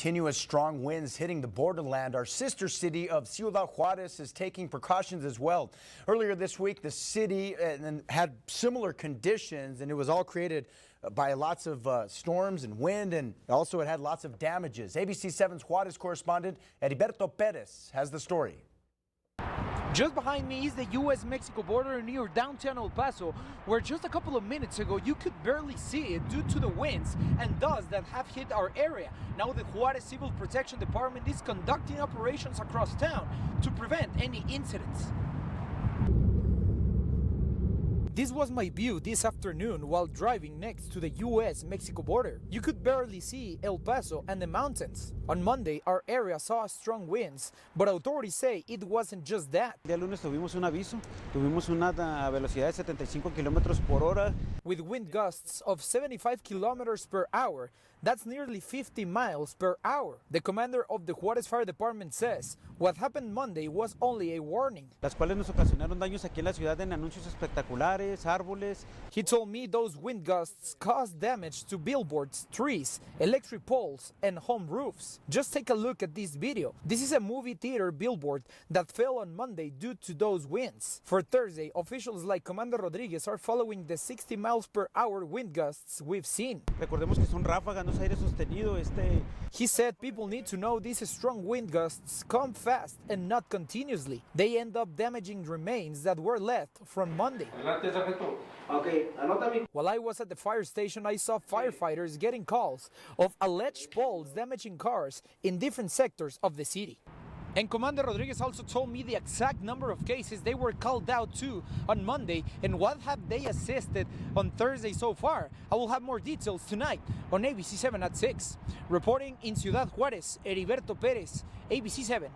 Continuous strong winds hitting the borderland. Our sister city of Ciudad Juarez is taking precautions as well. Earlier this week, the city had similar conditions, and it was all created by lots of storms and wind, and also it had lots of damages. ABC 7's Juarez correspondent Heriberto Perez has the story. Just behind me is the U.S.-Mexico border near downtown El Paso, where just a couple of minutes ago you could barely see it due to the winds and dust that have hit our area. Now the Juarez Civil Protection Department is conducting operations across town to prevent any incidents. This was my view this afternoon while driving next to the U.S.-Mexico border. You could barely see El Paso and the mountains. On Monday, our area saw strong winds, but authorities say it wasn't just that. El día lunes tuvimos un aviso, tuvimos una velocidad de 75 kilómetros por hora. With wind gusts of 75 kilometers per hour, that's nearly 50 miles per hour. The commander of the Juarez Fire Department says what happened Monday was only a warning. Las cuales nos ocasionaron daños aquí en la ciudad en anuncios espectaculares, árboles. He told me those wind gusts caused damage to billboards, trees, electric poles, and home roofs. Just take a look at this video. This is a movie theater billboard that fell on Monday due to those winds. For Thursday, officials like Commander Rodriguez are following the 60 miles per hour wind gusts we've seen. Recordemos que son ráfagas, no es aire sostenido. He said people need to know these strong wind gusts come fast and not continuously. They end up damaging remains that were left from Monday. While I was at the fire station, I saw firefighters getting calls of alleged poles damaging cars in different sectors of the city. And Commander Rodriguez also told me the exact number of cases they were called out to on Monday and what have they assisted on Thursday so far. I will have more details tonight on ABC 7 at 6. Reporting in Ciudad Juarez, Heriberto Perez, ABC 7.